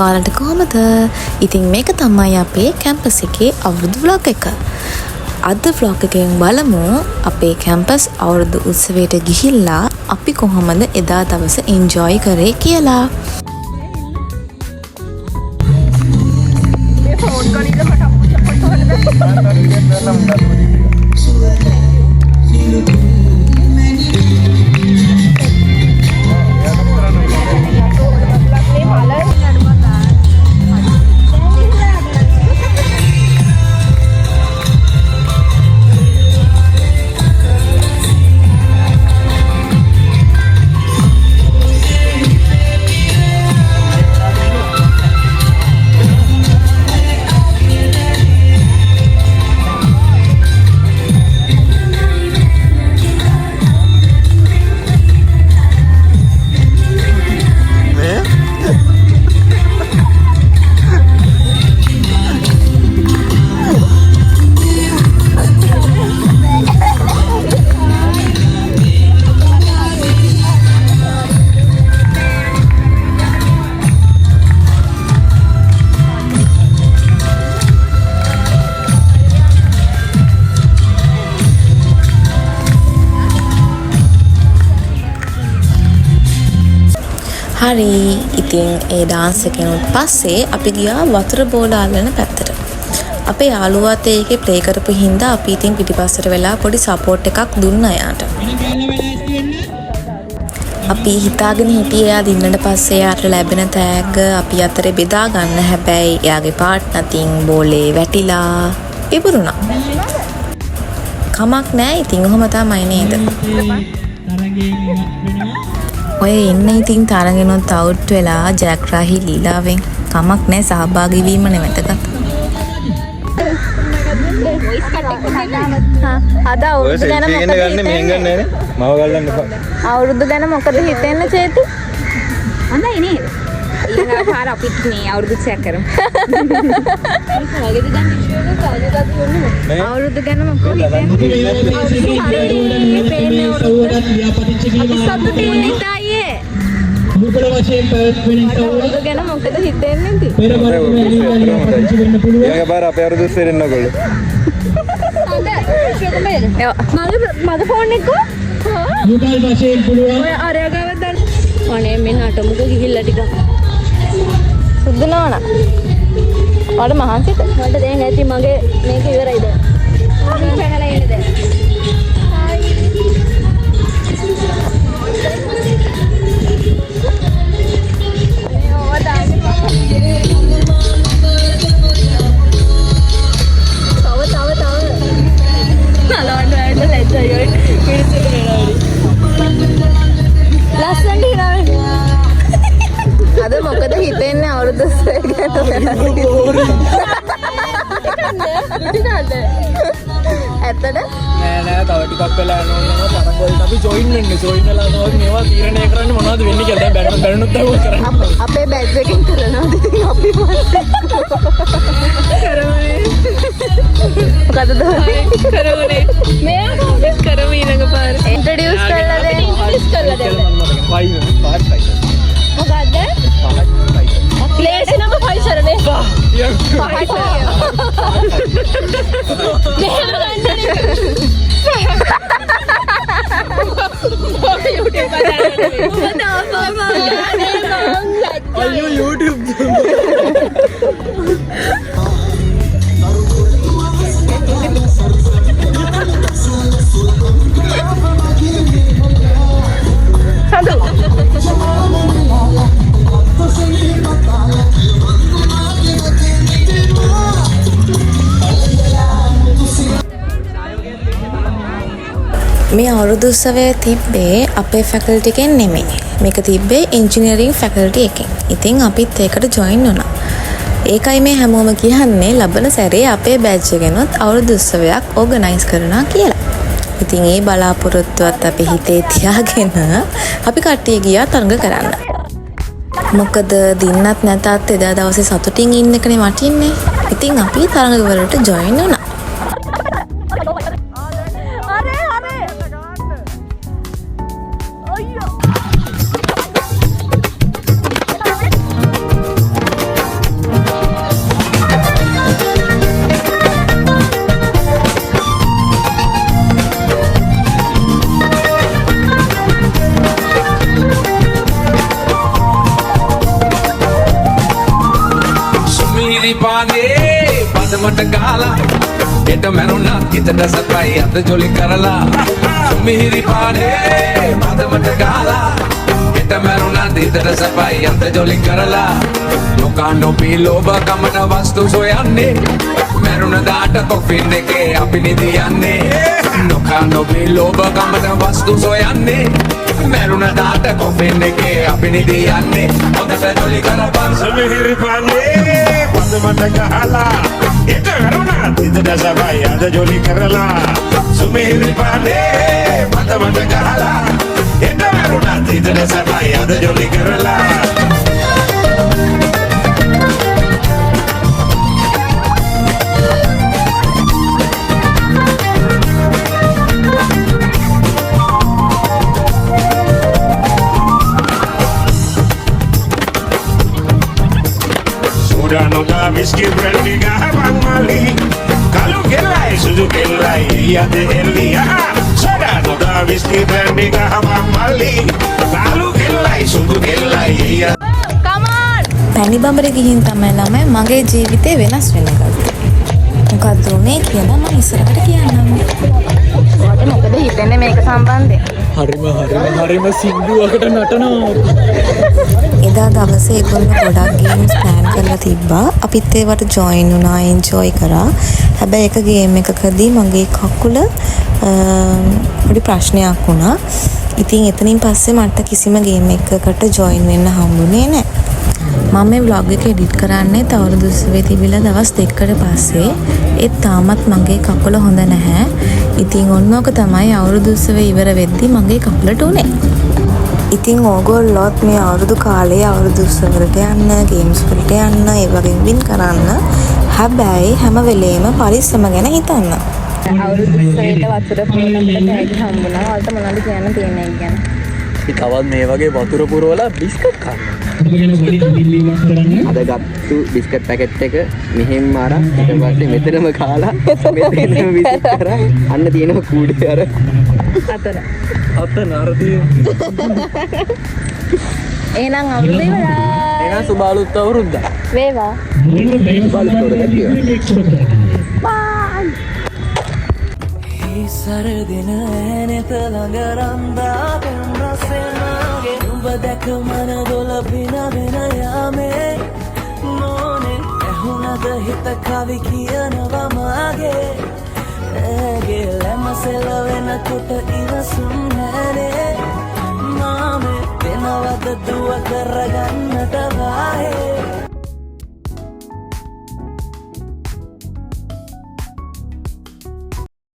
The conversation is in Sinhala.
ඔයාලට කොහමද? ඉතින් මේක තමයි අපේ කැම්පස් එකේ අවුරුදු vlog එක. අද vlog එකෙන් බලමු අපේ කැම්පස් අවුරුදු උත්සවයට ගිහිල්ලා අපි කොහොමද එදා දවස එන්ජොයි කරේ කියලා. හරි ඉතින් ඒ ඩාන්ස් එකෙන් පස්සේ අපි ගියා වතුර බෝල අල්ලන පැත්තට. අපේ යාළුවාත් ඒකේ ප්ලේ කරපු හින්දා අපි ඉතින් පිටිපස්සට වෙලා පොඩි සපෝට් එකක් දුන්නා යාට. අපි හිතාගෙන හිටියේ එයා දින්නට පස්සේ යාට ලැබෙන තෑග්ග අපි අතරේ බෙදා ගන්න. හැබැයි එයාගේ පාර්ට්නර් තින් බෝලේ වැටිලා ඉවරුණා. කමක් නෑ ඉතින් ඔහොම තමයි නේද? ඔය එන්න ඉතින් තරගෙනොත් අවුට් වෙලා ජයග්‍රාහි ලීලාවෙන් කමක් නෑ සහභාගී වීම නෙමෙතක. අද අවුරුදු ගැන මොකද හිතන්නේ? මව ගල්ලන්න එපා. අවුරුදු ගැන මොකද හිතෙන්නේ චේති? හොඳයි නේද? ඊළඟ පාර අපිත් මේ අවුරුදු සැක කරමු. අවුරුදු ගැන මොකද හිතන්නේ? මුගල වශයෙන් පැවැත්වෙන අවුරුදු ගැන මොකද හිතෙන්නේ ඉතින්? පෙර වරක වෙන්න පුළුවන්. ඊළඟ පාර අපේ අවුරුදු ඉස්සරෙන්න ඔයගොල්ලෝ. මගේ ෆෝන් එක මුගල් වශයෙන් පුළුවන්. ඔය අරයා ගාව දාන්න. අනේ මේ නටමුක ගිහිල්ලා ටික. සුද්ධ නෝනා. ඔයාලා මහන්සිද? මට දැන් ඇති මගේ මේක ඉවරයි දැන්. මම පැනලා ඉන්නේ දැන්. අද මොකද හිතෙන්නේ අවුරුදු ඇත්තද? නෑ තව ටිකක් වෙලා යනවා තරඟ වලට අපි ජොයින් වෙන්නේ. ජොයින් වෙලා තමයි මේවා තීරණය කරන්නේ මොනවද වෙන්නේ කියලා. දැන් බැලුනොත් තමයි කරන්නේ. අපේ බැච් එකෙන් කරනවාද ඉතින් අපි කරමනේ. මොකද කරමනේ. මේ කොහොමද කරමු ඊළඟ පාර. ඉන්ට්‍රොඩියුස් කරලා දෙන්න. ඉන්ට්‍රොඩියුස් කරලා දෙන්න. මොකද්ද? Place number 5 සරනේ. YouTube මේ අවුරුදු උත්සවයේ තිබ්බේ අපේ ෆැකල්ටි එකෙන් නෙමෙයි. මේක තිබ්බේ ඉන්ජිනියරිං ෆැකල්ටි එකෙන්. ඉතින් අපිත් ඒකට ජොයින් වුණා. ඒකයි මේ හැමෝම කියන්නේ ලබන සැරේ අපේ බැච් එකෙනොත් අවුරුදු උත්සවයක් ඕගනයිස් කරනවා කියලා. ඉතින් ඒ බලාපොරොත්තුවත් අපි හිතේ තියාගෙන අපි කට්ටිය ගියා තරඟ කරන්න. මොකද දින්නත් නැතත් එදා දවසේ සතුටින් ඉන්න එකනේ වටින්නේ. ඉතින් අපි තරඟ වලට ජොයින් වුණා. සුමිහිරි පානේ පදමට ගාලා එට මැරුණා හිතට සපයි අත ජොලි කරලා සුමිහිරි පානේ පදමට ගාලා එට මැරුණා හිතට සපයි අත ජොලි කරලා නොකා නොපී ලෝභ ගමන වස්තු සොයන්නේ මැරුණ දාට කොෆින් එකේ අපි නිදියන්නේ නොකා නොපී ලෝභ ගමන වස්තු සොයන්නේ මැරුණ දාට කොෆින් එකේ අපි නිදියන්නේ හොඳට ජොලි කරපන් සුමිහිරි පානේ පදමට ගහලා එට මැරුණා හිතට සපයි අත ජොලි කරලා සුමිහිරි පානේ පදමට ගහලා එට මැරුණා හිතට සපයි අත ජොලි කරලා Sudah nota whisky brandy gahabang mali Kalau gelai suju gelai iya de elia Sudah nota whisky brandy gahabang mali Kalau gelai suju gelai iya පැණි බඹරේ ගිහින් තමයි ළමයි මගේ ජීවිතේ වෙනස් වෙන්න ගත්තේ. මොකද්ද උනේ කියලා මම ඉස්සරහට කියන්නම්. ඔයාට මොකද හිතන්නේ මේක සම්බන්ධයෙන්? හරිම සින්දුවකට නටනවා. එදා දවසේ ඒගොල්ලෝ ගොඩක් ගේම්ස් ප්ලෑන් කරලා තිබ්බා. අපිත් ඒවට ජොයින් වුණා, එන්ජොයි කරා. හැබැයි එක ගේම් එකකදී මගේ කකුල පොඩි ප්‍රශ්නයක් වුණා. ඉතින් එතනින් පස්සේ මට කිසිම ගේම් එකකට ජොයින් වෙන්න හම්බුනේ නැහැ. මම මේ vlog එක එඩිට් කරන්නේ අවුරුදු උත්සවයේ තිබිලා දවස් 2කට පස්සේ. ඒත් තාමත් මගේ කකුල හොඳ නැහැ. ඉතින් ඔන්නෝක තමයි අවුරුදු උත්සවය ඉවර වෙද්දී මගේ කකුලට උනේ. ඉතින් ඕගොල්ලොත් මේ අවුරුදු කාලේ අවුරුදු උත්සවවලට යන්න, ගේම්ස් වලට යන්න, ඒ වගේ වින් කරන්න. හැබැයි හැම වෙලේම පරිස්සම ගැන හිතන්න. අවුරුදු උත්සවයට වතුර පුරනකොට තෑගි හම්බුණා. ඔයාලට මොනවද කියන්න තියෙන්නේ ඒක ගැන? අපි තවත් මේ වගේ වතුර පුරවලා බිස්කට් කන්න. අද ගත්තු බිස්කට් පැකට් එක මෙහෙම අරන් ඊට පස්සේ මෙතනම කාලා මෙතනම විසික් කරා අන්න තියෙනවා කූඩේ අර අතන. අතන අර තියෙන. එහෙනම් අවුරුදු ඉවරයි. එහෙනම් සුබාලුත් අවුරුද්ද. වේවා. බලු තෝරගන්න බයි. සරදින ඇනෙත ළඟ රන්දා පෙම් රසෙනගේ උඹ දැක මන දොල පිනවෙන යාමේ මොනේ ඇහුණද හිත කවි කියනවා මාගේ ඇගේ ලැමසෙල වෙනකොට ඉවසුම් නැනේ මාමේ වෙනවද දුව කරගන්න